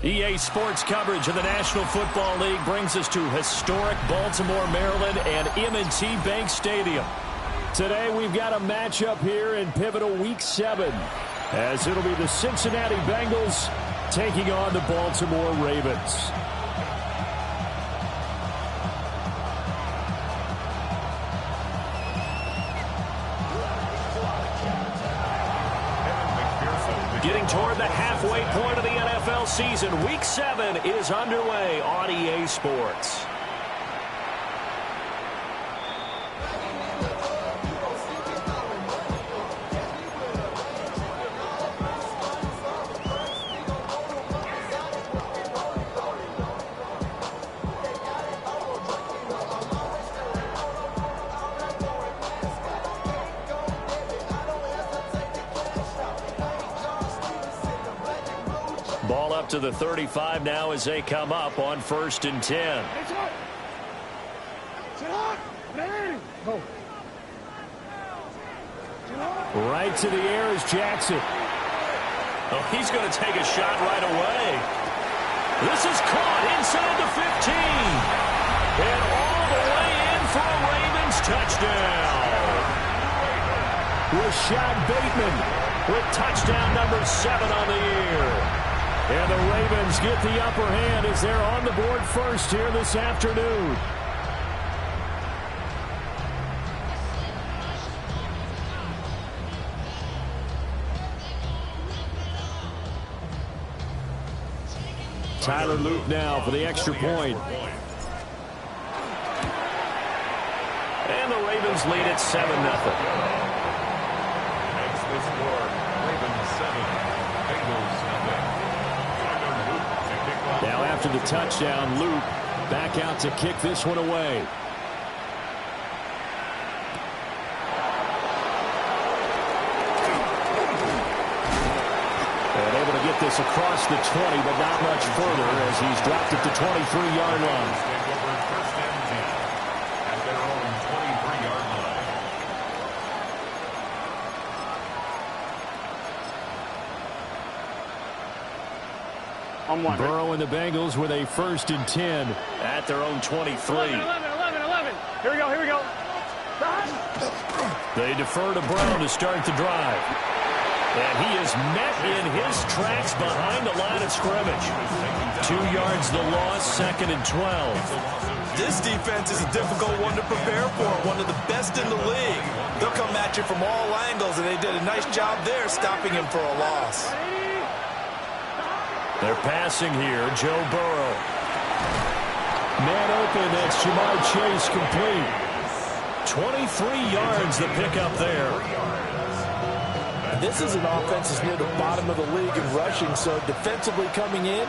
EA Sports coverage of the National Football League brings us to historic Baltimore, Maryland, and M&T Bank Stadium. Today we've got a matchup here in pivotal Week 7, as it'll be the Cincinnati Bengals taking on the Baltimore Ravens. Getting toward the halfway point of the NFL season, Week 7 is underway on EA Sports. Ball up to the 35 now as they come up on 1st and 10. Right to the air is Jackson. Oh, he's going to take a shot right away. This is caught inside the 15. And all the way in for a Ravens touchdown. Rashad Bateman with touchdown number 7 on the year. And the Ravens get the upper hand as they're on the board first here this afternoon. Tyler Luke now for the extra point. And the Ravens lead at 7-0. Next the score, Ravens 7, Bengals 0. Now after the touchdown, Luke back out to kick this one away. And able to get this across the 20, but not much further as he's dropped it to 23-yard line. First and 10 at their own 23-yard line. Burrow and the Bengals with a 1st and 10 at their own 23. 11. Here we go. They defer to Brown to start the drive. And he is met in his tracks behind the line of scrimmage. 2 yards the loss, 2nd and 12. This defense is a difficult one to prepare for, one of the best in the league. They'll come at you from all angles, and they did a nice job there stopping him for a loss. They're passing here, Joe Burrow. Man open, that's Jamar Chase complete. 23 yards the pickup there. This is an offense that's near the bottom of the league in rushing, so defensively coming in,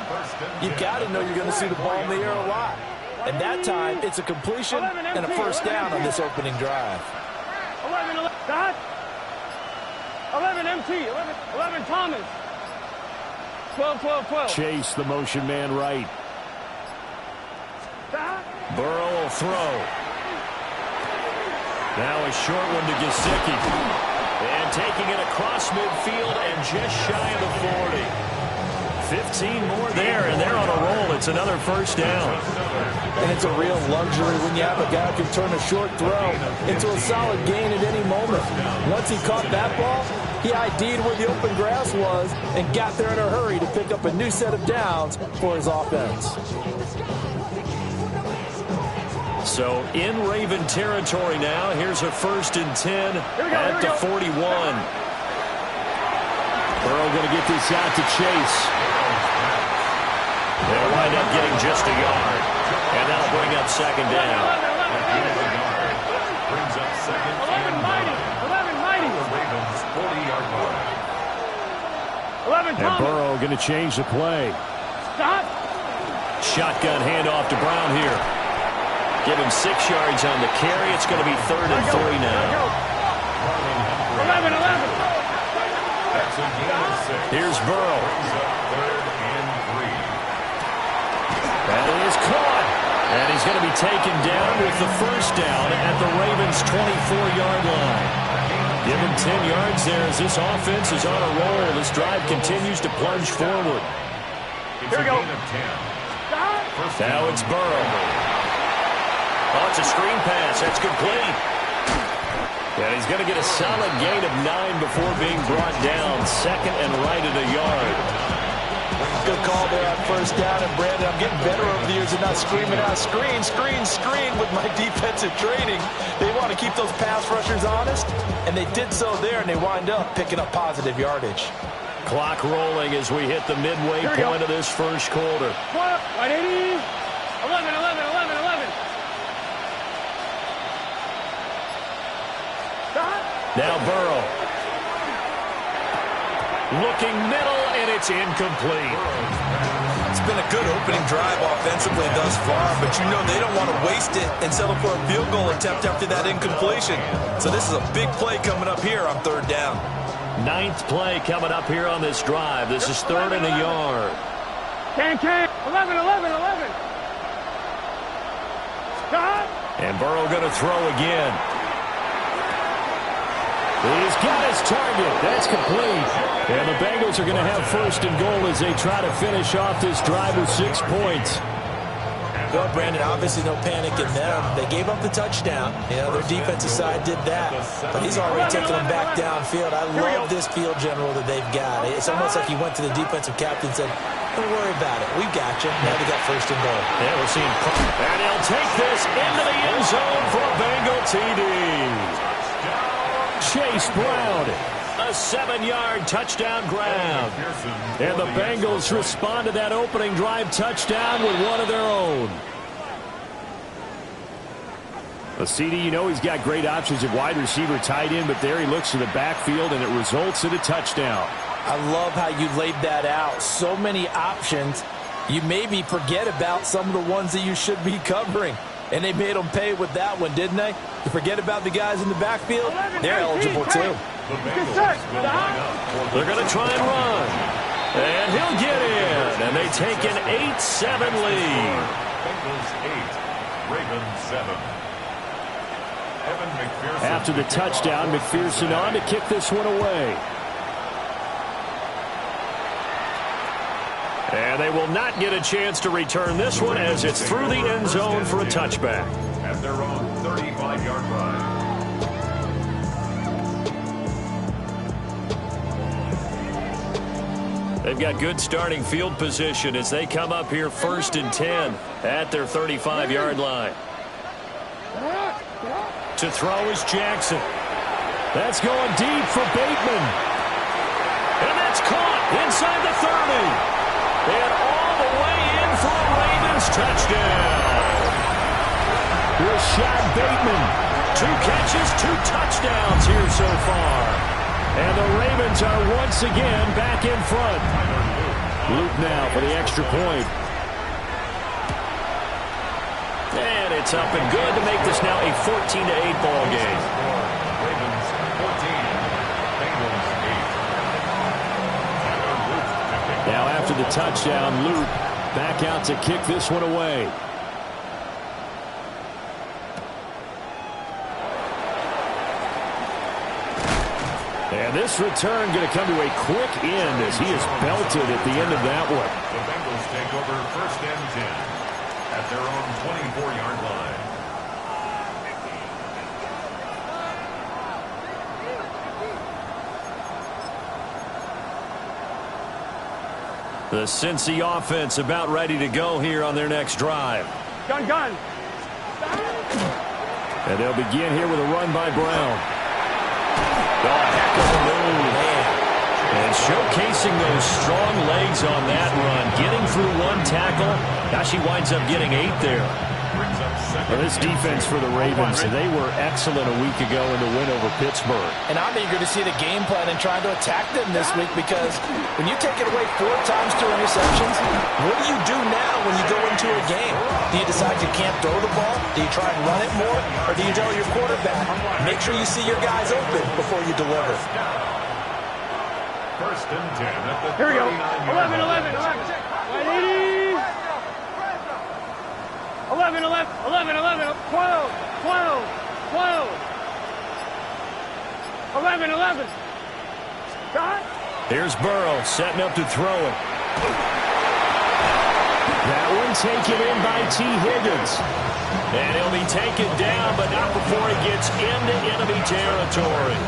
you've got to know you're going to see the ball in the air a lot. And that time, it's a completion and a first down on this opening drive. 11 MT, 11 Thomas. 12. Chase, the motion man right. Burrow will throw. Now a short one to Gesicki. And taking it across midfield and just shy of the 40. 15 more there, and they're on a roll. It's another first down. And it's a real luxury when you have a guy who can turn a short throw into a solid gain at any moment. Once he caught that ball, he ID'd where the open grass was and got there in a hurry to pick up a new set of downs for his offense. So in Raven territory now. Here's a 1st and 10 at the 41. Burrow going to get this out to Chase. They'll wind up getting just a yard. And that'll bring up 2nd down. Brings up 2nd and 11 mighty. The Ravens 40-yard line. 11 And Burrow going to change the play. Stop. Shotgun handoff to Brown here. Give him 6 yards on the carry. It's going to be 3rd and 3 now. 11. That's a gain of 6. Here's Burrow. Brings up 3rd and 3. That is caught. And he's going to be taken down with the first down at the Ravens' 24-yard line. Give him 10 yards there as this offense is on a roll. This drive continues to plunge forward. It's Here a we go. gain of 10. Stop. Now it's Burrow. Oh, it's a screen pass. That's complete. And he's going to get a solid gain of 9 before being brought down. Second and right at a yard. Good call there on first down. And, Brandon, I'm getting better over the years and not screaming out, screen, screen, screen with my defensive training. They want to keep those pass rushers honest, and they did so there, and they wind up picking up positive yardage. Clock rolling as we hit the midway point of this first quarter. 180. 11, 11, 11, 11. Stop. Now Burrow. Looking middle, and it's incomplete. It's been a good opening drive offensively thus far, but you know they don't want to waste it and settle for a field goal attempt after that incompletion. So this is a big play coming up here on third down. 9th play coming up here on this drive. This is 3rd and a yard. 10, 11, 11, 11. Stop. And Burrow going to throw again. He's got his target. That's complete. And the Bengals are going to have 1st and goal as they try to finish off this drive with 6 points. Well, Brandon, obviously no panic in them. They gave up the touchdown. You know, their defensive side did that. But he's already taking them back downfield. I love this field general that they've got. It's almost like he went to the defensive captain and said, don't worry about it. We've got you. Now they got 1st and goal. Yeah, we're seeing. And he'll take this into the end zone for a Bengal TD. Chase Brown, a 7-yard touchdown grab. And the Bengals respond to that opening drive touchdown with one of their own. CD, you know he's got great options at wide receiver, tight end, but there he looks to the backfield, and it results in a touchdown. I love how you laid that out. So many options. You maybe forget about some of the ones that you should be covering. And they made them pay with that one, didn't they? You forget about the guys in the backfield, they're eligible too. They're going to try and run. And he'll get in. And they take an 8-7 lead. Bengals 8, Ravens 7. Evan McPherson. After the touchdown, McPherson on to kick this one away. And they will not get a chance to return this one as it's through the end zone for a touchback. At their own 35-yard line. They've got good starting field position as they come up here 1st and 10 at their 35-yard line. To throw is Jackson. That's going deep for Bateman. And that's caught inside the 30. And all the way in for a Ravens touchdown. Rashad Bateman. 2 catches, 2 touchdowns here so far. And the Ravens are once again back in front. Luke now for the extra point. And it's up and good to make this now a 14-8 ball game. Ravens 14, Bengals 8. Now after the touchdown, Luke back out to kick this one away. And this return going to come to a quick end as he is belted at the end of that one. The Bengals take over 1st and 10 at their own 24-yard line. The Cincy offense about ready to go here on their next drive. Gun. And they'll begin here with a run by Brown. Oh, heck of a move. And showcasing those strong legs on that run. Getting through 1 tackle. Gosh, he winds up getting 8 there. Well, this defense for the Ravens, they were excellent a week ago in the win over Pittsburgh. And I'm eager to see the game plan and trying to attack them this week because when you take it away 4 times through interceptions, what do you do now when you go into a game? Do you decide you can't throw the ball? Do you try and run it more? Or do you tell your quarterback, make sure you see your guys open before you deliver? 1st and 10 at the Here we go. 39-yard 11, 11, 11. 180. 11, 11, 11, 11, 12, 12, 12. 11, 11. Shot. Here's Burrow setting up to throw it. That one taken in by T. Higgins. And he'll be taken down, but not before he gets into enemy territory.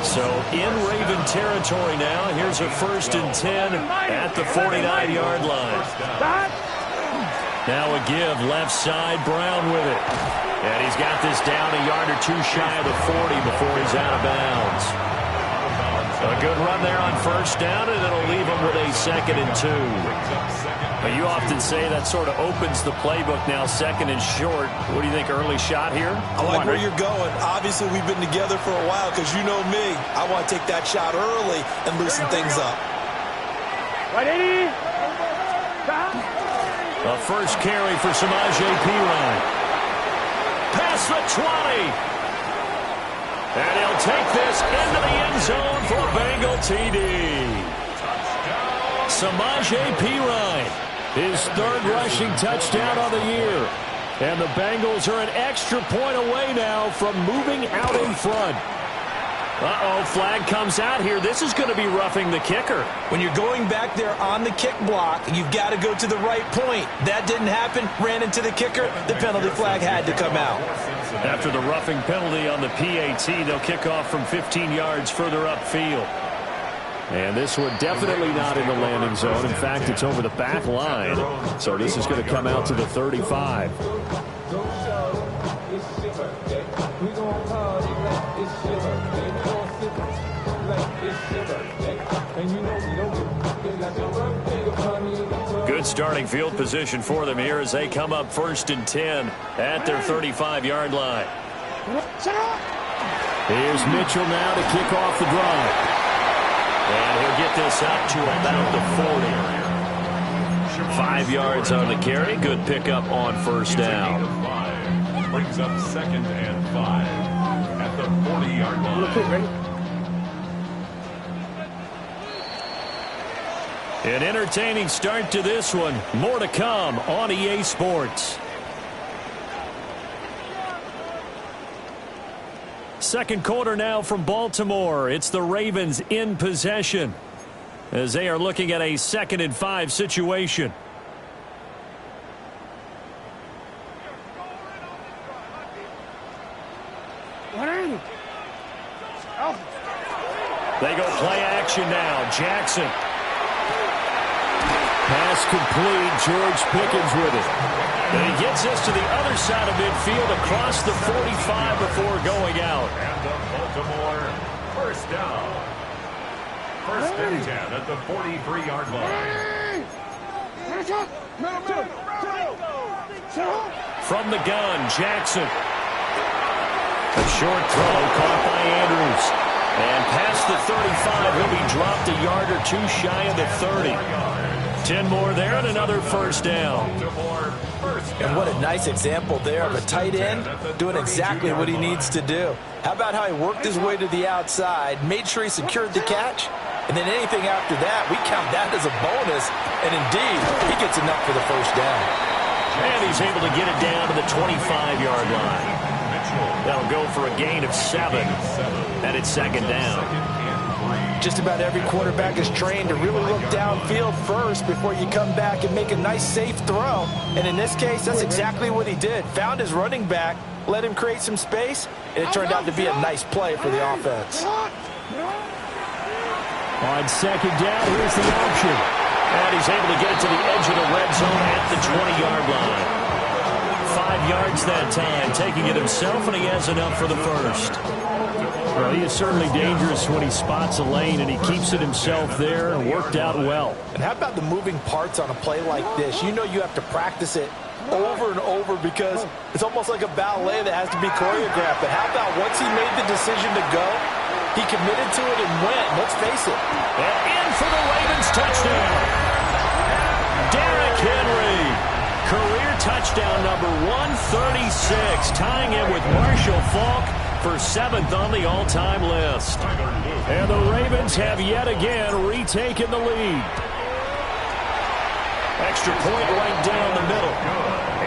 So in Raven territory now. Here's a 1st and 10 at the 49-yard line. Now a give left side, Brown with it. And he's got this down a yard or two shy of the 40 before he's out of bounds. A good run there on 1st down, and it'll leave him with a 2nd and 2. But you often say that sort of opens the playbook now, 2nd and short. What do you think, early shot here? I like where you're going. Obviously, we've been together for a while because you know me. I want to take that shot early and loosen things up. A first carry for Samaje Perine. Past the 20. And he'll take this into the end zone for a Bengal TD. Samaje Perine, his 3rd rushing touchdown on the year. And the Bengals are an extra point away now from moving out in front. Uh-oh, flag comes out here. This is going to be roughing the kicker. When you're going back there on the kick block, you've got to go to the right point. That didn't happen. Ran into the kicker. The penalty flag had to come out. After the roughing penalty on the PAT, they'll kick off from 15 yards further upfield. And this one definitely not in the landing zone. In fact, it's over the back line. So this is going to come out to the 35. Good starting field position for them here as they come up 1st and 10 at their 35-yard line. Here's Mitchell now to kick off the drive. And he'll get this out to about the 40. 5 yards on the carry. Good pickup on 1st down. Brings up 2nd and 5 at the 40-yard line. An entertaining start to this one. More to come on EA Sports. Second quarter now from Baltimore. It's the Ravens in possession as they are looking at a 2nd and 5 situation. They go play action now. Jackson. Pass complete. George Pickens with it. And he gets this to the other side of midfield across the 45 before going out. And the Baltimore 1st down. 1st and 10 at the 43-yard line. From the gun, Jackson. A short throw caught by Andrews. And past the 35, he'll be dropped a yard or two shy of the 30. 10 more there and another 1st down. And what a nice example there of a tight end doing exactly what he needs to do. How about how he worked his way to the outside, made sure he secured the catch, and then anything after that, we count that as a bonus. And indeed, he gets enough for the 1st down. And he's able to get it down to the 25-yard line. That'll go for a gain of 7. And it's 2nd down. Just about every quarterback is trained to really look downfield first before you come back and make a nice, safe throw. And in this case, that's exactly what he did. Found his running back, let him create some space, and it turned out to be a nice play for the offense. On 2nd down, here's the option. And he's able to get it to the edge of the red zone at the 20-yard line. 5 yards that time, taking it himself, and he has enough for the 1st. Well, he is certainly dangerous when he spots a lane, and he keeps it himself there and worked out well. And how about the moving parts on a play like this? You know you have to practice it over and over because it's almost like a ballet that has to be choreographed. But how about once he made the decision to go, he committed to it and went. Let's face it. And in for the Ravens touchdown. Derrick Henry. Career touchdown number 136, tying it with Marshall Faulk for 7th on the all-time list. And the Ravens have yet again retaken the lead. Extra point right down the middle.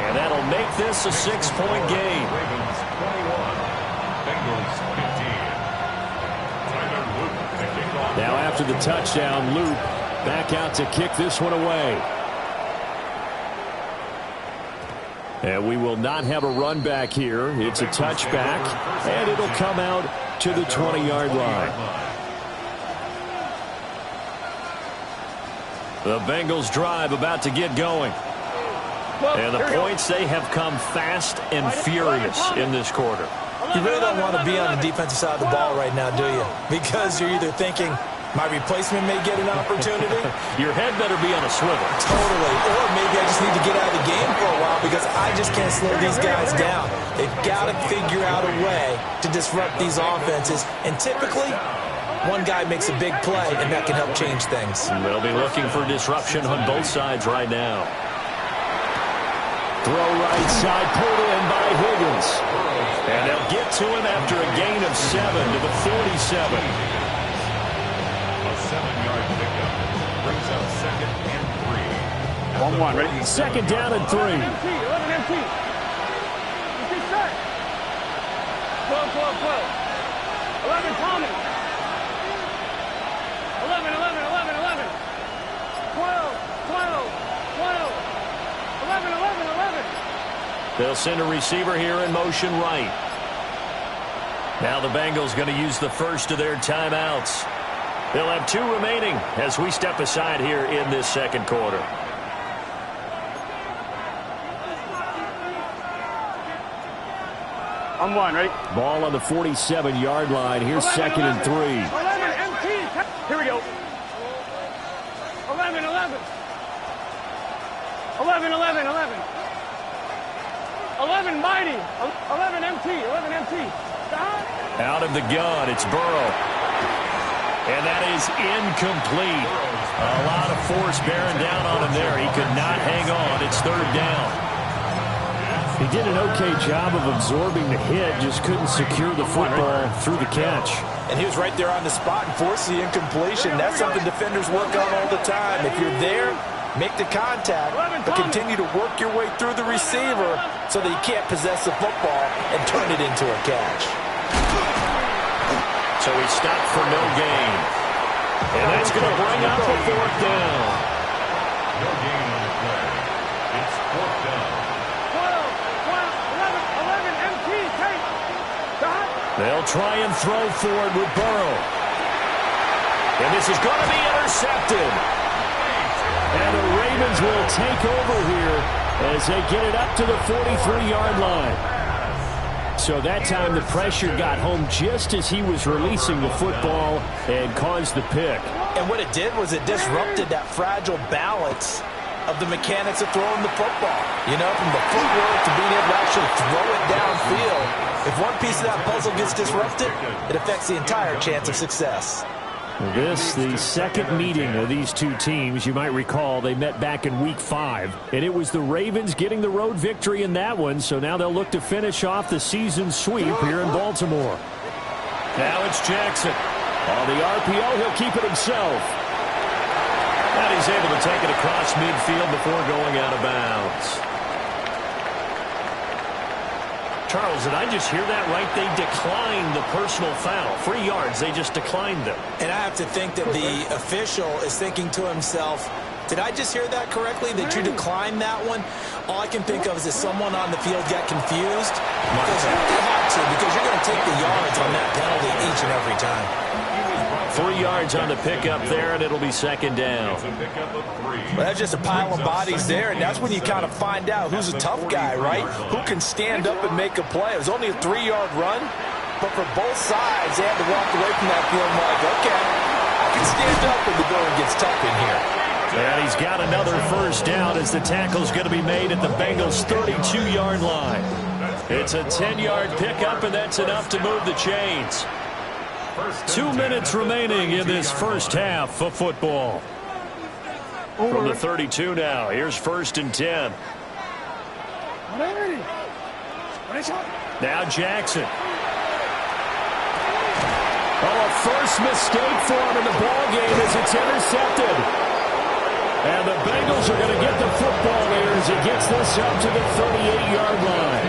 And that'll make this a 6-point game. Ravens 21, Bengals 15. Now after the touchdown, Luke back out to kick this one away. And we will not have a run back here. It's a touchback, and it'll come out to the 20-yard line. The Bengals drive about to get going. And the points, they have come fast and furious in this quarter. You really don't want to be on the defensive side of the ball right now, do you? Because you're either thinking, my replacement may get an opportunity. Your head better be on a swivel. Totally. Or maybe I just need to get out of the game for a while because I just can't slow these guys down. They've got to figure out a way to disrupt these offenses. And typically, one guy makes a big play, and that can help change things. They'll be looking for disruption on both sides right now. Throw right side, pulled in by Higgins. And they'll get to him after a gain of 7 to the 47. 7-yard pickup brings up 2nd and 3. 1-1, ready? 2nd down and 3. 11 MT. You set. 12, 12, 12. 11 Tommy. 11, 11, 11, 11. 12, 12, 12. 11, 11, 11. They'll send a receiver here in motion right. Now the Bengals going to use the first of their timeouts. They'll have 2 remaining as we step aside here in this second quarter. On 1, ready? Ball on the 47-yard line. Here's 2nd and 3. 11 MT. Here we go. 11, 11. 11, 11, 11. 11 mighty. 11 MT. 11 MT. Out of the gun, it's Burrow. And that is incomplete. A lot of force bearing down on him there. He could not hang on. It's 3rd down. He did an okay job of absorbing the hit, just couldn't secure the football through the catch. And he was right there on the spot and forced the incompletion. That's something defenders work on all the time. If you're there, make the contact, but continue to work your way through the receiver so that he can't possess the football and turn it into a catch. So he stopped for no gain. And that's going to bring up a 4th down. No gain on the play. It's 4th down. 12, 11 MT, take. They'll try and throw forward with Burrow. And this is going to be intercepted. And the Ravens will take over here as they get it up to the 43-yard line. So that time the pressure got home just as he was releasing the football and caused the pick. And what it did was it disrupted that fragile balance of the mechanics of throwing the football. You know, from the footwork to being able to actually throw it downfield. If one piece of that puzzle gets disrupted, it affects the entire chance of success. This, the second meeting of these two teams. You might recall they met back in Week 5, and it was the Ravens getting the road victory in that one, so now they'll look to finish off the season sweep here in Baltimore. Now it's Jackson. On the RPO, he'll keep it himself. And he's able to take it across midfield before going out of bounds. Charles, did I just hear that right? They declined the personal foul. 3 yards, they just declined them. And I have to think that the official is thinking to himself, did I just hear that correctly, that you declined that one? All I can think of is that someone on the field got confused. Because you had to, because you're going to take the yards on that penalty each and every time. 3 yards on the pickup there, and it'll be 2nd down. Well, that's just a pile of bodies there, and that's when you kind of find out who's a tough guy, right? Who can stand up and make a play. It was only a 3-yard run, but for both sides, they had to walk away from that feeling like, okay, I can stand up when the going gets tough in here. And he's got another 1st down as the tackle's going to be made at the Bengals' 32-yard line. It's a 10-yard pickup, and that's enough to move the chains. 2 minutes remaining in this first half of football. From the 32 now, here's 1st and 10. Now Jackson. Oh, a first mistake for him in the ballgame as it's intercepted. And the Bengals are going to get the football here as he gets this up to the 38-yard line.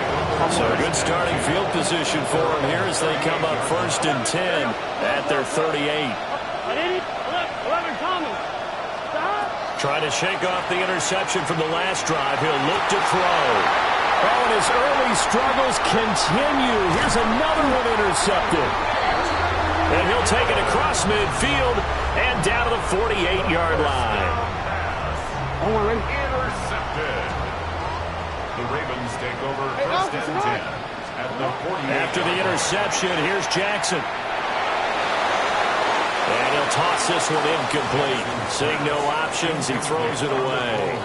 So a good starting field position for him here as they come up 1st and 10 at their 38. 11 Thomas. Trying to shake off the interception from the last drive. He'll look to throw. Oh, and his early struggles continue. Here's another one intercepted. And he'll take it across midfield and down to the 48-yard line. Intercepted. The Ravens take over first and 10 at the 48. After the interception, here's Jackson. And he'll toss this one incomplete. Seeing no options, he throws it away.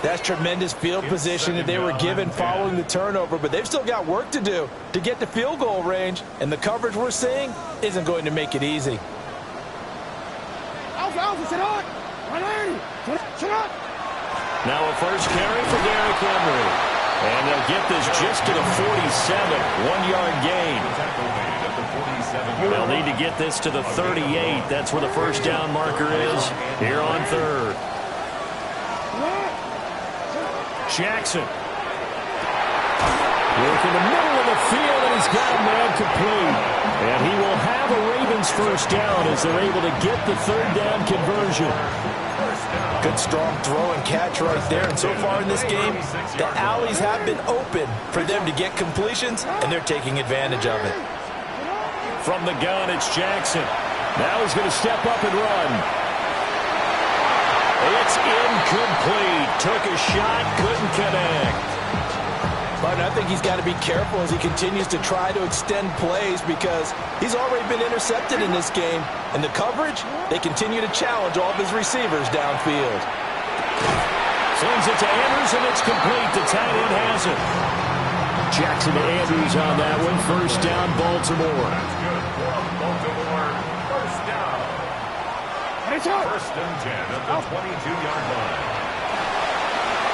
That's tremendous field position that they were given following the turnover, but they've still got work to do to get to field goal range, and the coverage we're seeing isn't going to make it easy. Now a first carry for Derrick Henry. And they'll get this just to the 47, 1-yard gain. They'll need to get this to the 38. That's where the first down marker is here on third. Jackson. Work in the middle of the field, and he's got a man complete. And he will have a Ravens first down as they're able to get the third down conversion. Good strong throw and catch right there. And so far in this game, the alleys have been open for them to get completions, and they're taking advantage of it. From the gun, it's Jackson. Now he's going to step up and run. It's incomplete. Took a shot, couldn't connect. But I think he's got to be careful as he continues to try to extend plays because he's already been intercepted in this game. And the coverage, they continue to challenge all of his receivers downfield. Sends it to Andrews, and it's complete. The tight end has it. Jackson to Andrews on that one. First down, Baltimore. That's good for Baltimore. First down. First and 10 at the 22-yard line.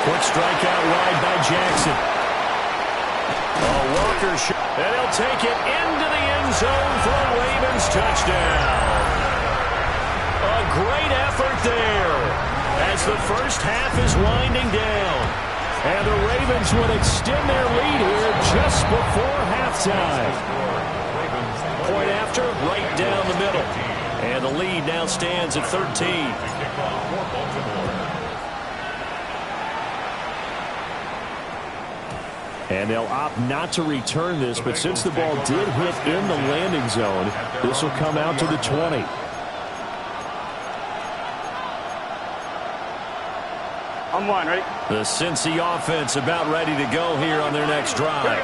Quick strike out wide by Jackson. Walker shot, and he'll take it into the end zone for a Ravens touchdown. A great effort there as the first half is winding down. And the Ravens would extend their lead here just before halftime. Point after, right down the middle. And the lead now stands at 13. And they'll opt not to return this, but since the ball did hit in the landing zone, this will come out to the 20. I'm one, ready? The Cincy offense about ready to go here on their next drive.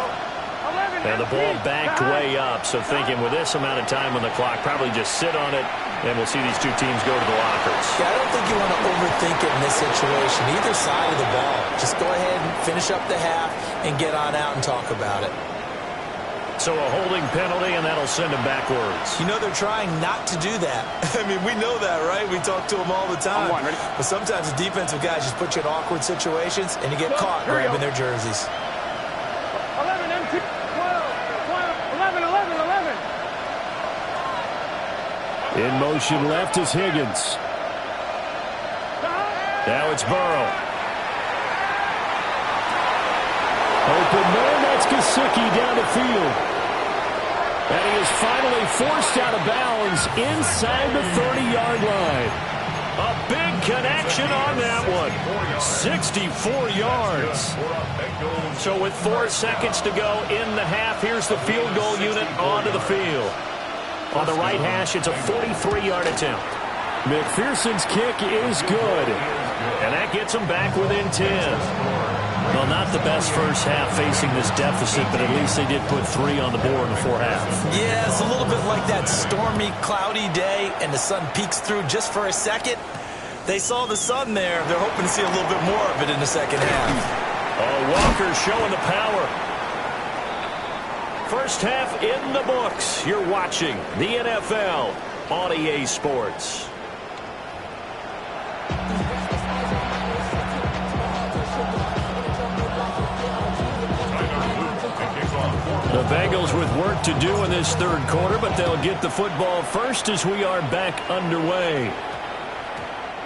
And the ball backed way up, so thinking with this amount of time on the clock, probably just sit on it, and we'll see these two teams go to the lockers. Yeah, I don't think you want to overthink it in this situation, either side of the ball. Just go ahead and finish up the half and get on out and talk about it. So a holding penalty, and that'll send them backwards. You know they're trying not to do that. I mean, we know that, right? We talk to them all the time. But sometimes the defensive guys just put you in awkward situations, and you get caught grabbing their jerseys. 11, M2, 12, 11, 11, 11. In motion left is Higgins. Now it's Burrow. Open man, that's Gesicki down the field. And he is finally forced out of bounds inside the 30-yard line. A big connection on that one. 64 yards. So with 4 seconds to go in the half, here's the field goal unit onto the field. On the right hash, it's a 43-yard attempt. McPherson's kick is good. And that gets them back within 10. Well, not the best first half facing this deficit, but at least they did put 3 on the board before half. Yeah, it's a little bit like that stormy, cloudy day, and the sun peeks through just for a second. They saw the sun there. They're hoping to see a little bit more of it in the second half. Walker showing the power. First half in the books. You're watching the NFL on EA Sports. The Bengals with work to do in this third quarter, but they'll get the football first as we are back underway.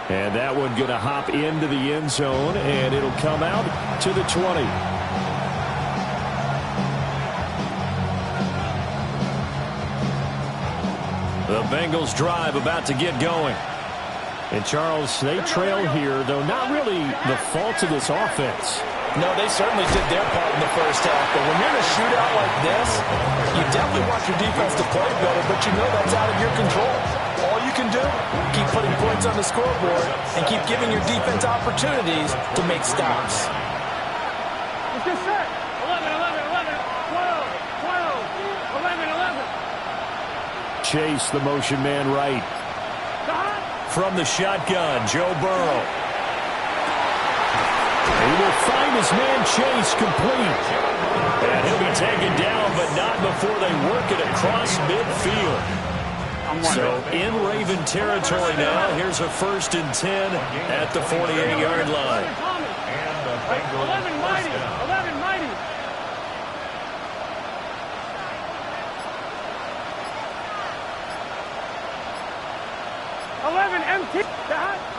And that one going to hop into the end zone, and it'll come out to the 20. The Bengals drive about to get going. And Charles, they trail here, though not really the fault of this offense. No, they certainly did their part in the first half. But when you're in a shootout like this, you definitely want your defense to play better, but you know that's out of your control. All you can do, keep putting points on the scoreboard and keep giving your defense opportunities to make stops. Let's get set. 11, 11, 11, 12, 12, 11, 11. Chase, the motion man right. From the shotgun, Joe Burrow. He will find his man Chase complete. And he'll be taken down, but not before they work it across midfield. So in Raven territory now, here's a 1st and 10 at the 48-yard line. 11 mighty, 11 mighty.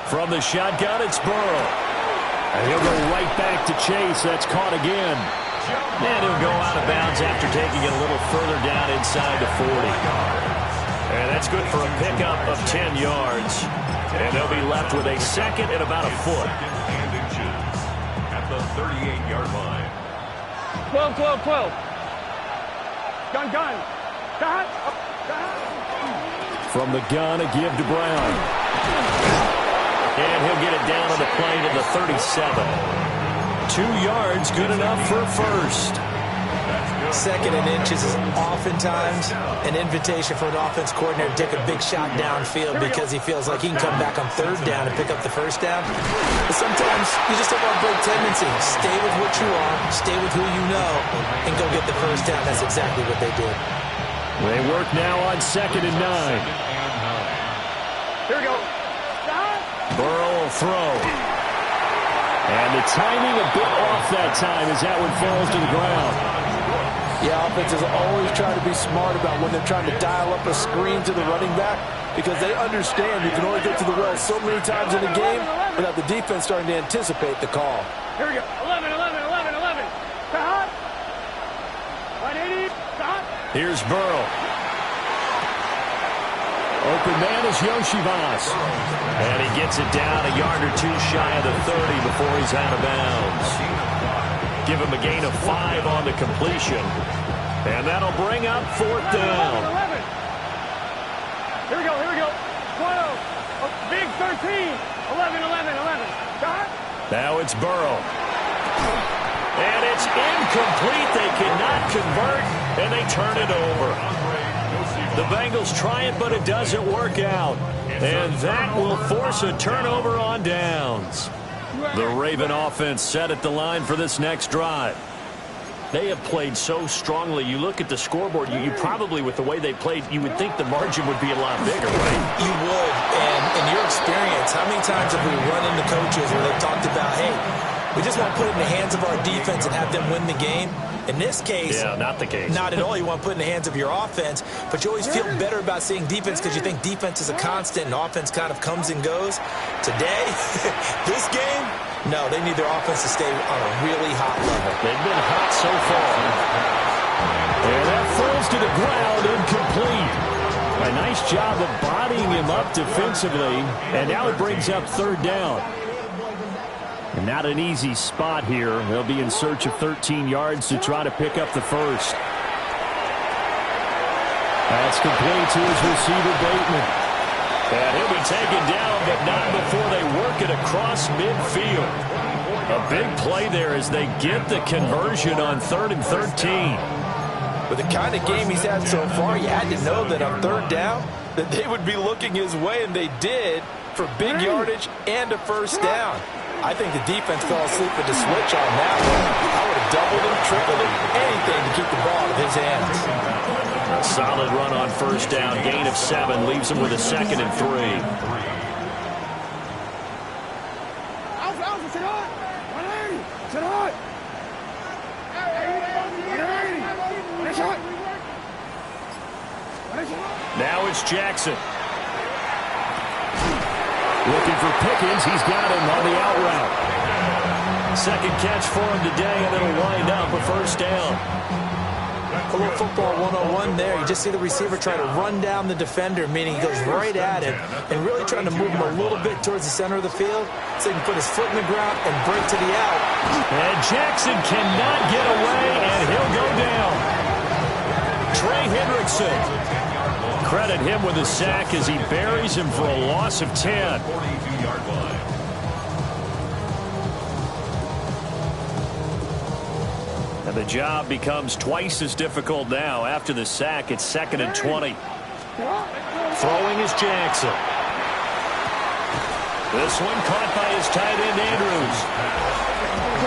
From the shotgun, it's Burrow. And he'll go right back to Chase. That's caught again. And he'll go out of bounds after taking it a little further down inside the 40. And that's good for a pickup of 10 yards. And they'll be left with a 2nd and about a foot. At the 38-yard line. 12, 12, 12. Gun, gun. Gun. From the gun, a give to Brown. And he'll get it down on the play to the 37. 2 yards, good enough for a first. 2nd and inches is oftentimes an invitation for an offense coordinator to take a big shot downfield because he feels like he can come back on 3rd down and pick up the 1st down. But sometimes you just have a great tendency. Stay with what you are, stay with who you know, and go get the 1st down. That's exactly what they did. They work now on 2nd and 9. Here we go. Burrow will throw. And the timing a bit off that time as that one falls to the ground. Yeah, offenses always try to be smart about when they're trying to dial up a screen to the running back because they understand you can only get to the well so many times in a game without the defense starting to anticipate the call. Here we go. 11, 11, 11, 11. Stop. 180. Stop. Here's Burrow. Open man is Yoshivas. And he gets it down a yard or 2 shy of the 30 before he's out of bounds. Give him a gain of 5 on the completion. And that'll bring up 4th down. 11. Here we go, here we go. 12. Oh, big 13. 11, 11, 11. Stop. Now it's Burrow. And it's incomplete. They cannot convert, and they turn it over. The Bengals try it, but it doesn't work out. And that will force a turnover on downs. The Raven offense set at the line for this next drive. They have played so strongly. You look at the scoreboard, you probably, with the way they played, you would think the margin would be a lot bigger, right? You would. And in your experience, how many times have we run into coaches where they've talked about, hey, we just want to put it in the hands of our defense and have them win the game? In this case, yeah, not the case. Not at all. You want to put it in the hands of your offense, but you always feel better about seeing defense because you think defense is a constant and offense kind of comes and goes. Today, this game, no, they need their offense to stay on a really hot level. They've been hot so far. And that falls to the ground, incomplete. A nice job of bodying him up defensively, and now it brings up 3rd down. And not an easy spot here. They'll be in search of 13 yards to try to pick up the 1st. That's complete to his receiver, Bateman. And he'll be taken down, but not before they work it across midfield. A big play there as they get the conversion on 3rd and 13. With the kind of game he's had so far, you had to know that on 3rd down, that they would be looking his way, and they did, for big yardage and a 1st down. I think the defense fell asleep with the switch on that one. I would have doubled him, tripled him, anything to keep the ball out of his hands. A solid run on 1st down, gain of 7, leaves him with a 2nd and 3. Now it's Jackson. Looking for Pickens. He's got him on the out route. 2nd catch for him today, and it'll wind up a 1st down. A little football 101 there. You just see the receiver try to run down the defender, meaning he goes right at him and really trying to move him a little bit towards the center of the field so he can put his foot in the ground and break to the out. And Jackson cannot get away, and he'll go down. Trey Hendrickson. Credit him with a sack as he buries him for a loss of 10. And the job becomes twice as difficult now. After the sack, it's 2nd and 20. Throwing is Jackson. This one caught by his tight end, Andrews.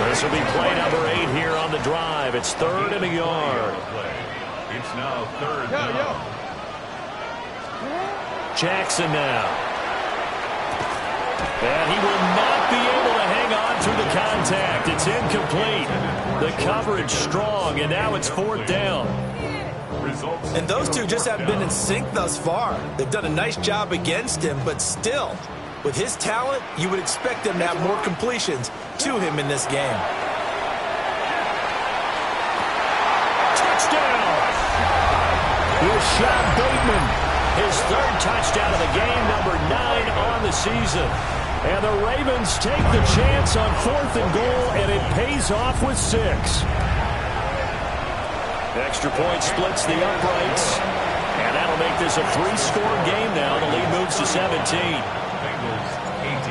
This will be play number 8 here on the drive. It's 3rd and a yard. It's now 3rd down. Jackson now. And he will not be able to hang on through the contact. It's incomplete. The coverage strong, and now it's 4th down. And those two just haven't been in sync thus far. They've done a nice job against him, but still, with his talent, you would expect them to have more completions to him in this game. Touchdown! Here's Sean Bateman. His 3rd touchdown of the game, number 9 on the season. And the Ravens take the chance on 4th and goal, and it pays off with 6. Extra point splits the uprights. And that'll make this a 3-score game now. The lead moves to 17.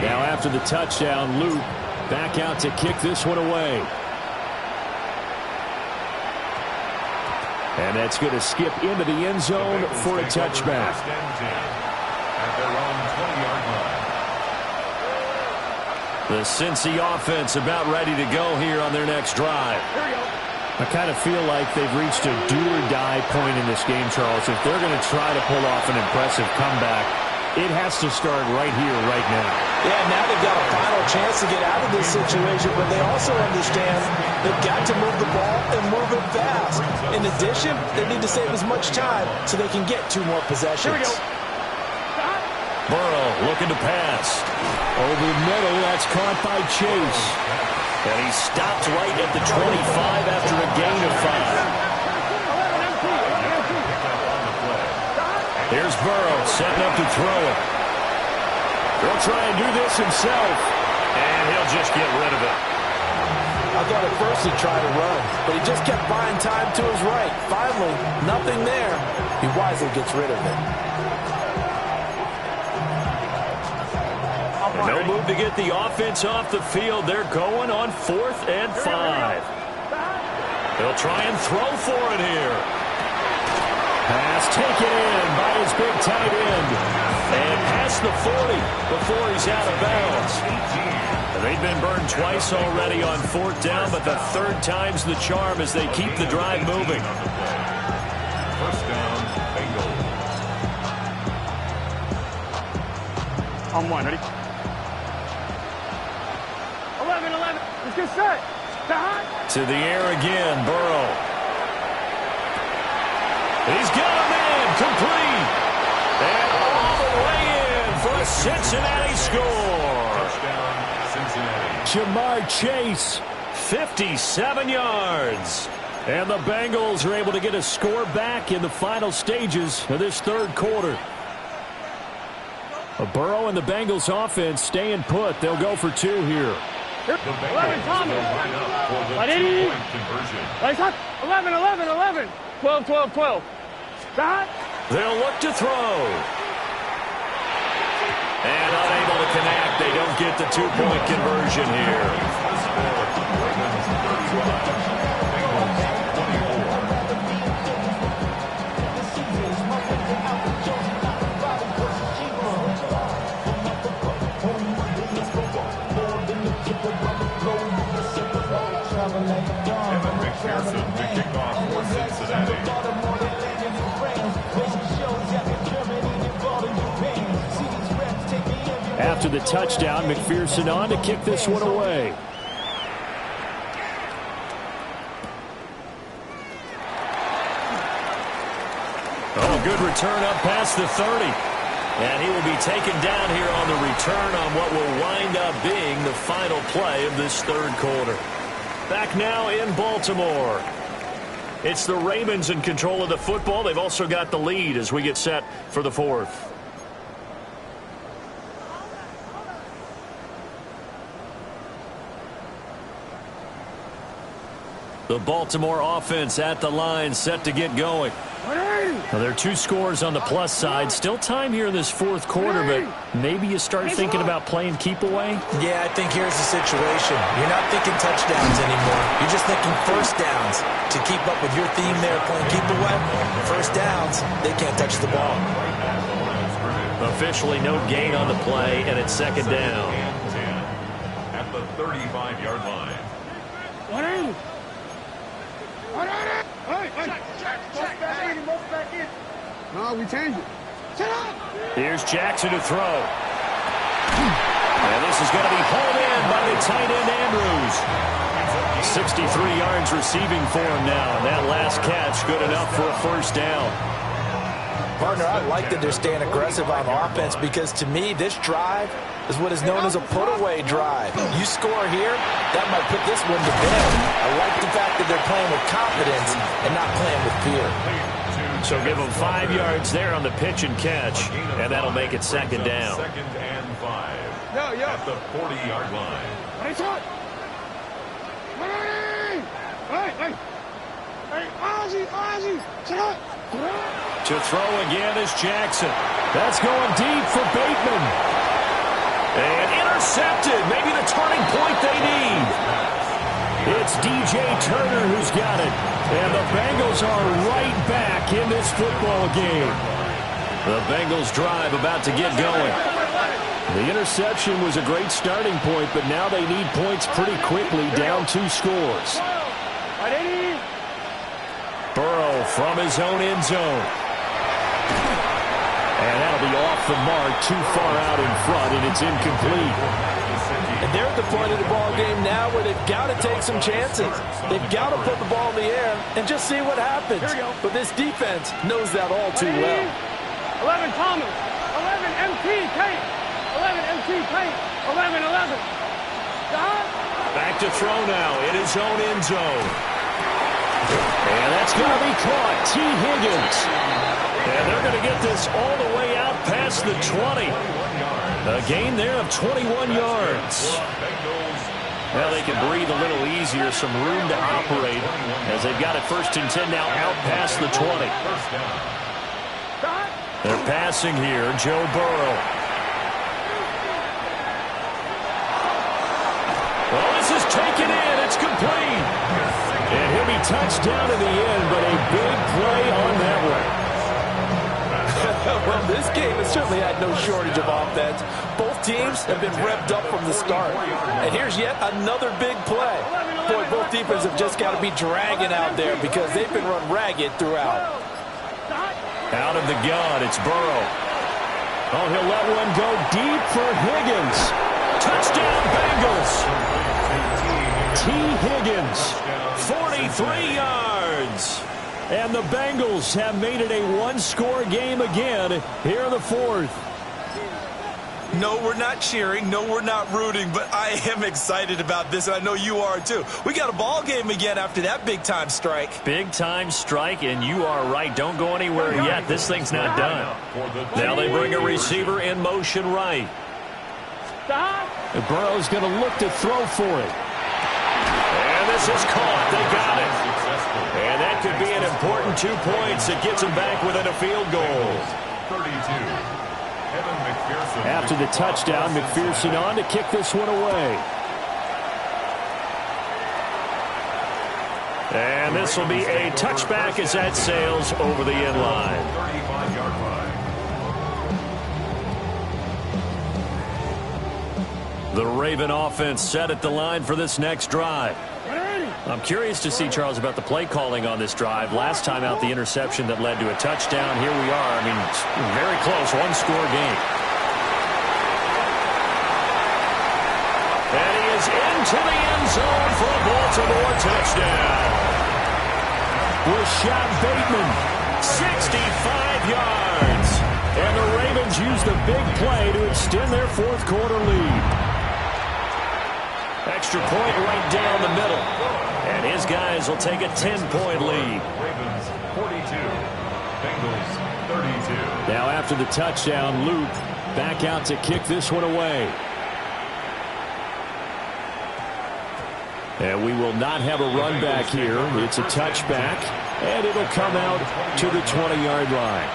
Now after the touchdown, Luke back out to kick this one away. And that's going to skip into the end zone for a touchback. The Cincy offense about ready to go here on their next drive. I kind of feel like they've reached a do-or-die point in this game, Charles. If they're going to try to pull off an impressive comeback, it has to start right here, right now. Yeah, now they've got a final chance to get out of this situation, but they also understand they've got to move the ball and move it fast. In addition, they need to save as much time so they can get 2 more possessions. Burrow looking to pass. Over the middle, that's caught by Chase. And he stopped right at the 25 after a gain of 5. Here's Burrow setting up to throw it. He'll try and do this himself. And he'll just get rid of it. I thought at first he'd try to run, but he just kept buying time to his right. Finally, nothing there. He wisely gets rid of it. And no move to get the offense off the field. They're going on 4th and 5. They'll try and throw for it here. Pass taken in by his big tight end. And past the 40 before he's out of bounds. They've been burned twice already on 4th down, but the 3rd time's the charm as they keep the drive moving. 1st down, Bengals. On 1, ready? 11. Let's get set. To the air again, Burrow. He's got a man complete. And all the way in for a Cincinnati score. Touchdown, Cincinnati. Jamar Chase, 57 yards. And the Bengals are able to get a score back in the final stages of this 3rd quarter. Burrow and the Bengals offense staying put. They'll go for 2 here. The Bengals will line up for the 2-point conversion. 11. 12. They'll look to throw. And unable to connect. They don't get the 2-point conversion here. Ravens 35, Bengals 24. Evan McPherson to kick off for Cincinnati. After the touchdown, McPherson on to kick this one away. Oh, good return up past the 30. And he will be taken down here on the return on what will wind up being the final play of this 3rd quarter. Back now in Baltimore. It's the Ravens in control of the football. They've also got the lead as we get set for the fourth. The Baltimore offense at the line, set to get going. Now, there are 2 scores on the plus side. Still time here in this fourth quarter, but maybe you start thinking about playing keep away? Yeah, I think here's the situation. You're not thinking touchdowns anymore. You're just thinking first downs. To keep up with your theme there, playing keep away, first downs, they can't touch the ball. Officially no gain on the play, and it's second down. At the 35-yard line. No, we change it. Here's Jackson to throw. And this is going to be hauled in by the tight end Andrews. 63 yards receiving for him now. And that last catch good enough for a first down. Partner, I like that they're staying aggressive on offense because, to me, this drive is what is known as a put-away drive. You score here, that might put this one to bed. I like the fact that they're playing with confidence and not playing with fear. So give them 5 yards there on the pitch and catch, and that'll make it second down. Second and 5. At the 40-yard line. To throw again is Jackson. That's going deep for Bateman. And intercepted. Maybe the turning point they need. It's DJ Turner who's got it. And the Bengals are right back in this football game. The Bengals drive about to get going. The interception was a great starting point, but now they need points pretty quickly, down 2 scores. Burrow from his own end zone. And that'll be off the mark, too far out in front, and it's incomplete. And they're at the point of the ball game now where they've got to take some chances. They've got to put the ball in the air and just see what happens. But this defense knows that all too well. 11 Thomas, 11 MT Kate, 11 MT Kate, 11. Back to throw now in his own end zone. And that's going to be caught. T. Higgins. And they're going to get this all the way out past the 20. A gain there of 21 yards. Now they can breathe a little easier, some room to operate as they've got it first and 10 now out past the 20. They're passing here, Joe Burrow. Well, this is taken in. It's complete. And he'll be touched down in the end, but a big play on that one. Well, this game has certainly had no shortage of offense. Both teams have been revved up from the start. And here's yet another big play. Boy, both defenses have just got to be dragging out there because they've been run ragged throughout. Out of the gun, it's Burrow. Oh, he'll let one go deep for Higgins. Touchdown, Bengals. T. Higgins, 43 yards. And the Bengals have made it a one-score game again here in the fourth. No, we're not cheering. No, we're not rooting. But I am excited about this, and I know you are too. We got a ball game again after that big-time strike. Big-time strike, and you are right. Don't go anywhere yet. This thing's not done. Now they bring a receiver in motion right. Burrow's going to look to throw for it. And this is caught. They got it. And that could be an important 2 points. It gets them back within a field goal. 32. After the touchdown, McPherson on to kick this one away. And this will be a touchback as that sails over the end line. 35-yard line. The Raven offense set at the line for this next drive. I'm curious to see, Charles, about the play calling on this drive. Last time out, the interception that led to a touchdown. Here we are. I mean, it's very close, one-score game. And he is into the end zone for a Baltimore touchdown. Rashad Bateman, 65 yards. And the Ravens use the big play to extend their fourth quarter lead. Extra point right down the middle. And his guys will take a 10-point lead. Ravens 42, Bengals 32. Now after the touchdown, Luke back out to kick this one away. And we will not have a run back here. It's a touchback, and it'll come out to the 20-yard line.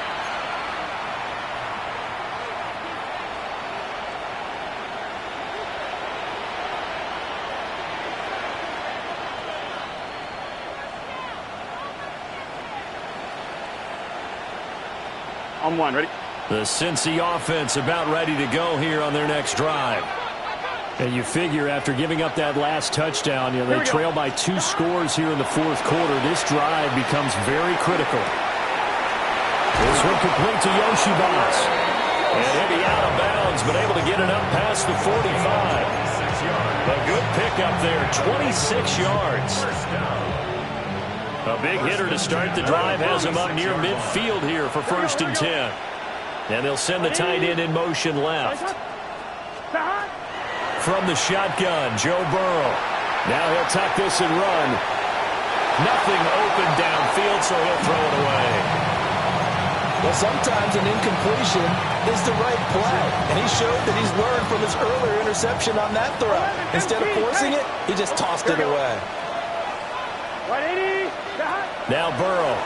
On one, ready? The Cincy offense about ready to go here on their next drive. And you figure after giving up that last touchdown, they trail by 2 scores here in the fourth quarter. This drive becomes very critical. This one complete to Yoshibas. And he'll be out of bounds, but able to get it up past the 45. A good pickup there, 26 yards. A big hitter to start the drive has him up near midfield here for 1st and 10. And they'll send the tight end in motion left. From the shotgun, Joe Burrow. Now he'll tuck this and run. Nothing open downfield, so he'll throw it away. Well, sometimes an incompletion is the right play. And he showed that he's learned from his earlier interception on that throw. Instead of forcing it, he just tossed it away. Now Burrow.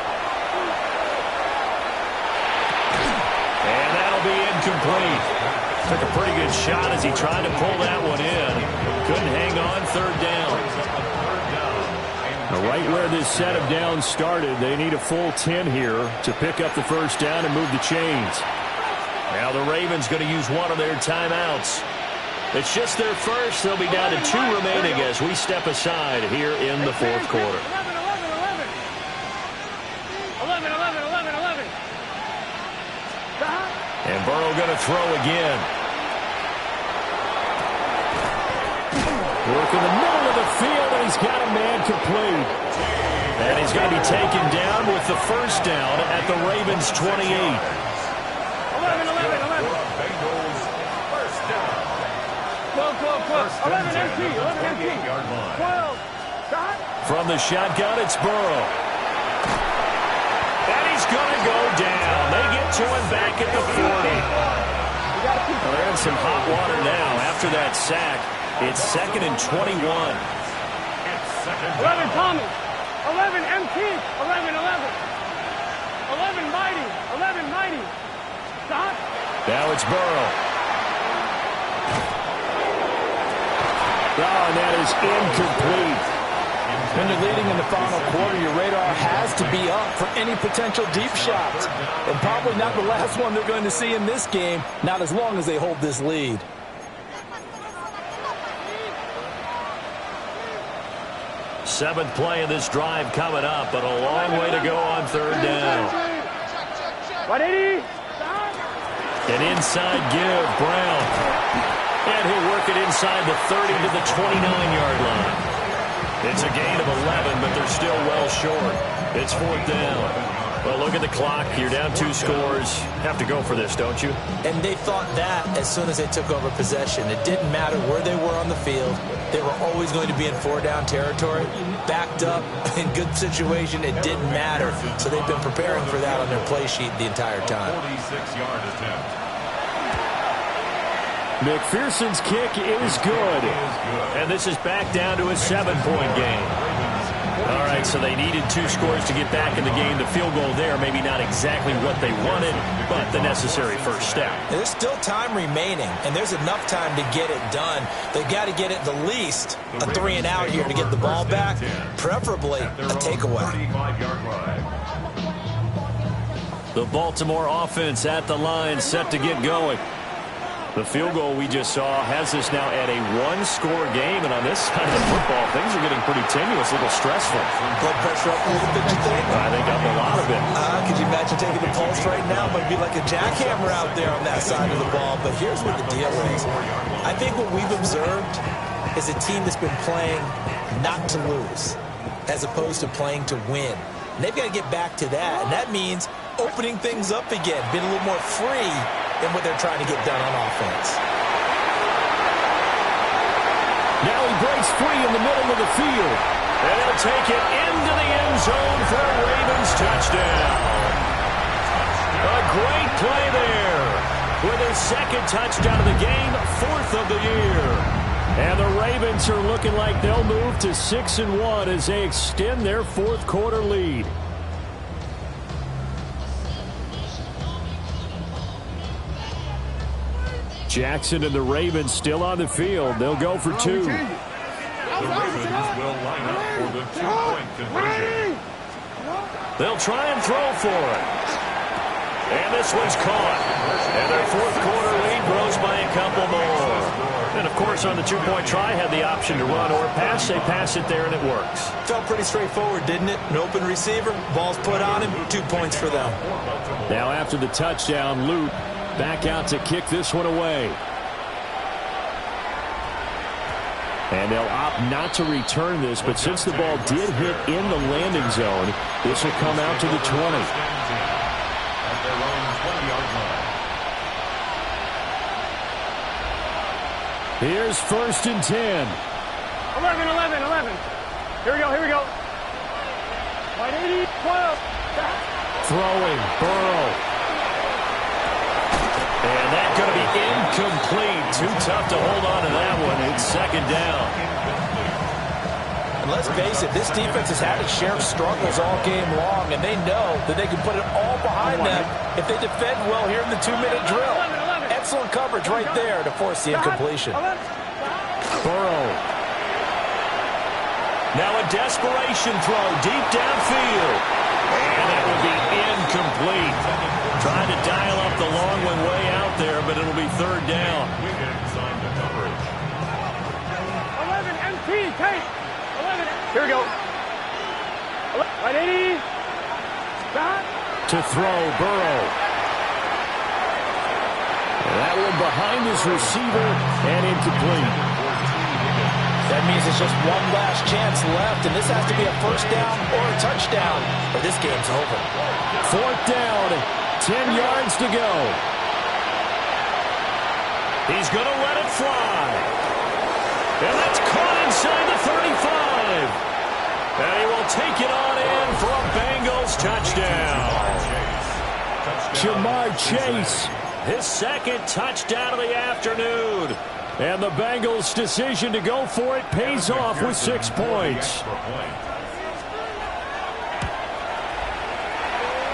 And that'll be incomplete. Took a pretty good shot as he tried to pull that one in. Couldn't hang on, 3rd down. Right where this set of downs started, they need a full 10 here to pick up the 1st down and move the chains. Now the Ravens going to use one of their timeouts. It's just their first. They'll be down to 2 remaining as we step aside here in the 4th quarter. 11. And Burrow going to throw again. Work in the middle of the field, and he's got a man complete. And he's going to be taken down with the 1st down at the Ravens' 28. 11. Bengals 1st down. 12. 11 empty. 12. Shot. From the shotgun, it's Burrow. And he's going to go down. They get to him back at the 40. Well, they're in some hot water now after that sack. It's 2nd and 21. 11 Tommy. 11 MT. 11. 11 Mighty. Stop. Now it's Burrow. Oh, and that is incomplete. When you're leading in the final quarter, your radar has to be up for any potential deep shots. And probably not the last one they're going to see in this game, not as long as they hold this lead. Seventh play of this drive coming up, but a long way to go on 3rd down. An inside give, Brown. And he'll work it inside the 30 to the 29-yard line. It's a gain of 11, but they're still well short. It's 4th down. Well, look at the clock. You're down 2 scores. Have to go for this, don't you? And they thought that as soon as they took over possession. It didn't matter where they were on the field. They were always going to be in 4-down territory. Backed up, in good situation, it didn't matter. So they've been preparing for that on their play sheet the entire time. 46-yard attempt. McPherson's kick is good. And this is back down to a 7-point game. All right, so they needed 2 scores to get back in the game. The field goal there, maybe not exactly what they wanted, but the necessary first step. There's still time remaining, and there's enough time to get it done. They've got to get it the least a 3-and-out here to get the ball back, preferably a takeaway. The Baltimore offense at the line, set to get going. The field goal we just saw has us now at a 1-score game, and on this side of the football, things are getting pretty tenuous, a little stressful. Blood pressure up a little bit, you think? I think up a lot of it. Could you imagine taking the pulse right now? Might be like a jackhammer out there on that side of the ball, but here's what the deal is. I think what we've observed is a team that's been playing not to lose, as opposed to playing to win. And they've got to get back to that, and that means opening things up again, being a little more free in what they're trying to get done on offense. Now he breaks free in the middle of the field. And he'll take it into the end zone for a Ravens touchdown. A great play there. With his second touchdown of the game, 4th of the year. And the Ravens are looking like they'll move to 6-1 as they extend their 4th quarter lead. Jackson and the Ravens still on the field. They'll go for 2. The Ravens will line up for the 2-point conversion. They'll try and throw for it. And this one's caught. And their 4th quarter lead grows by a couple more. And, of course, on the 2-point try, had the option to run or pass. They pass it there, and it works. Felt pretty straightforward, didn't it? An open receiver, ball's put on him, 2 points for them. Now, after the touchdown, Luke back out to kick this one away. And they'll opt not to return this, but since the ball did hit in the landing zone, this will come out to the 20. Here's 1st and 10. 11, 11, 11. Here we go, here we go. Wide 80, 12. Throwing, Burrow. And that's going to be incomplete. Too tough to hold on to that one. It's 2nd down. And let's face it, this defense has had its share of struggles all game long, and they know that they can put it all behind them if they defend well here in the 2-minute drill. Excellent coverage right there to force the incompletion. Burrow. Now a desperation throw deep downfield. And that will be incomplete. Trying to dial up the long one way out there, but it'll be 3rd down. 11, MP, Kate. 11. Here we go. Right 80. Stop. To throw, Burrow. That one behind his receiver and incomplete. That means it's just one last chance left, and this has to be a 1st down or a touchdown, or this game's over. 4th down, 10 yards to go. He's going to let it fly. And that's caught inside the 35. And he will take it on in for a Bengals touchdown. Jamar Chase, his 2nd touchdown of the afternoon. And the Bengals' decision to go for it pays off with 6 points.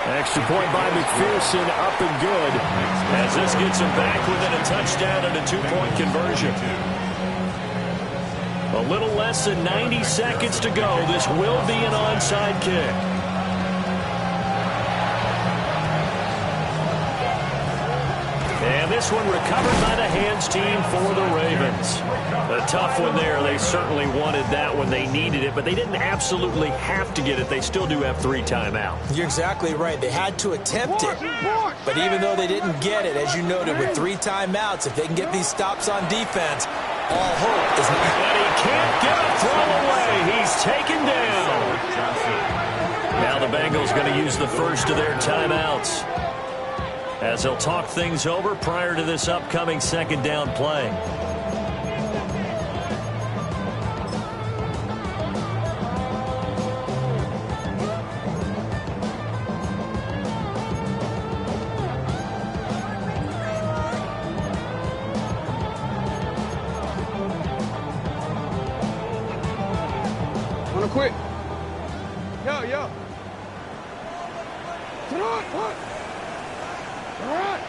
Extra point by McPherson, up and good. As this gets him back within a touchdown and a 2-point conversion. A little less than 90 seconds to go. This will be an onside kick. And this one recovered by the hands team for the Ravens. A tough one there. They certainly wanted that when they needed it, but they didn't absolutely have to get it. They still do have 3 timeouts. You're exactly right. They had to attempt it. But even though they didn't get it, as you noted, with 3 timeouts, if they can get these stops on defense, all hope is not. And he can't get a throw away. He's taken down. Now the Bengals going to use the first of their timeouts, as they'll talk things over prior to this upcoming 2nd down play. Wanna quit? Yo. Get on, what? All right.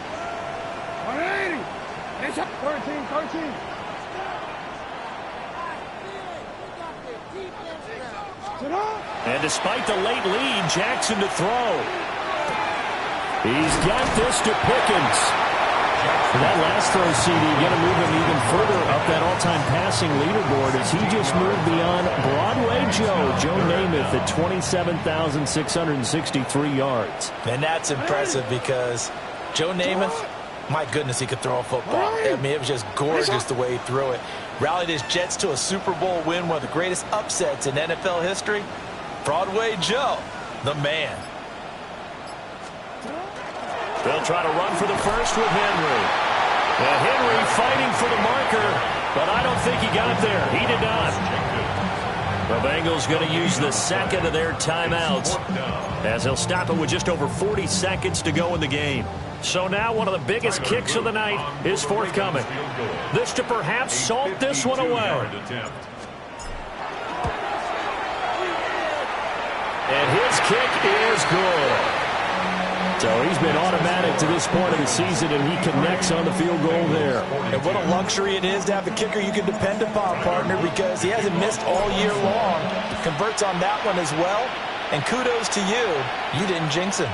180. It's up. 13. And despite the late lead, Jackson to throw. He's got this to Pickens. For that last throw, CD, going to move him even further up that all-time passing leaderboard as he just moved beyond Broadway Joe Namath at 27,663 yards. And that's impressive because Joe Namath, my goodness, he could throw a football. I mean, it was just gorgeous the way he threw it. Rallied his Jets to a Super Bowl win, one of the greatest upsets in NFL history. Broadway Joe, the man. They'll try to run for the first with Henry. And Henry fighting for the marker. But I don't think he got there. He did not. The Bengals going to use the second of their timeouts as they'll stop it with just over 40 seconds to go in the game. So now one of the biggest kicks of the night is forthcoming. This to perhaps salt this one away. And his kick is good. So he's been automatic to this point of the season, and he connects on the field goal there. And what a luxury it is to have a kicker you can depend upon, partner, because he hasn't missed all year long. Converts on that one as well. And kudos to you. You didn't jinx him.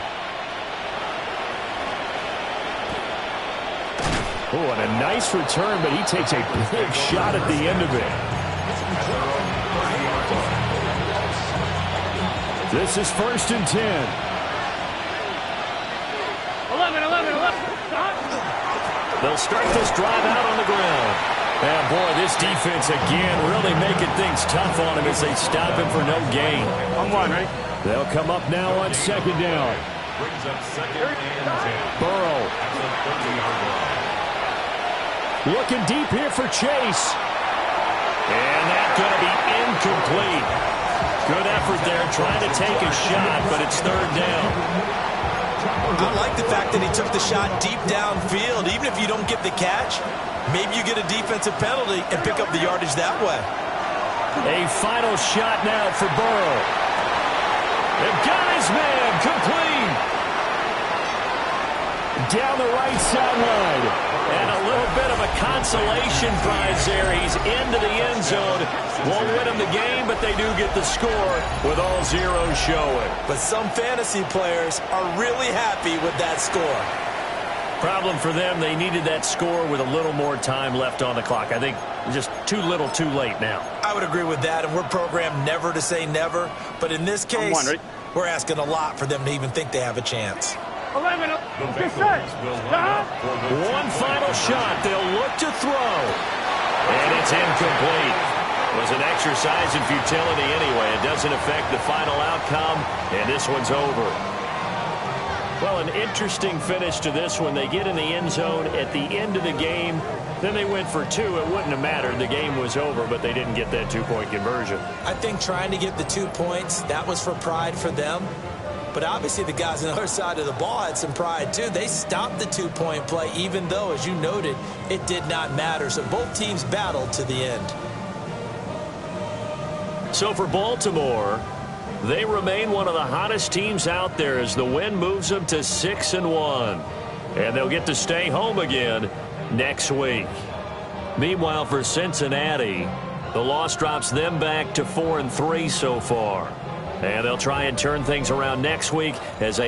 Oh, and a nice return, but he takes a big shot at the end of it. This is 1st and 10. 11. They'll start this drive out on the ground. And boy, this defense again really making things tough on him as they stop him for no gain. On one, right? They'll come up now on 2nd down. Brings up 2nd and 10. Burrow. Looking deep here for Chase. And that's going to be incomplete. Good effort there trying to take a shot, but it's 3rd down. I like the fact that he took the shot deep downfield. Even if you don't get the catch, maybe you get a defensive penalty and pick up the yardage that way. A final shot now for Burrow. And got his man complete. Down the right sideline. And a little bit of a consolation prize there. He's into the end zone. Won't win them the game, but they do get the score with all zeros showing. But some fantasy players are really happy with that score. Problem for them, they needed that score with a little more time left on the clock. I think just too little too late now. I would agree with that, and we're programmed never to say never. But in this case, we're asking a lot for them to even think they have a chance. 11. Get set. One final shot. They'll look to throw. And it's incomplete. It was an exercise in futility anyway. It doesn't affect the final outcome, and this one's over. Well, an interesting finish to this one. They get in the end zone at the end of the game. Then they went for 2. It wouldn't have mattered. The game was over, but they didn't get that 2-point conversion. I think trying to get the 2 points, that was for pride for them. But obviously the guys on the other side of the ball had some pride too. They stopped the 2-point play, even though, as you noted, it did not matter. So both teams battled to the end. So for Baltimore, they remain one of the hottest teams out there as the win moves them to 6-1. And they'll get to stay home again next week. Meanwhile, for Cincinnati, the loss drops them back to 4-3 so far. And they'll try and turn things around next week as they have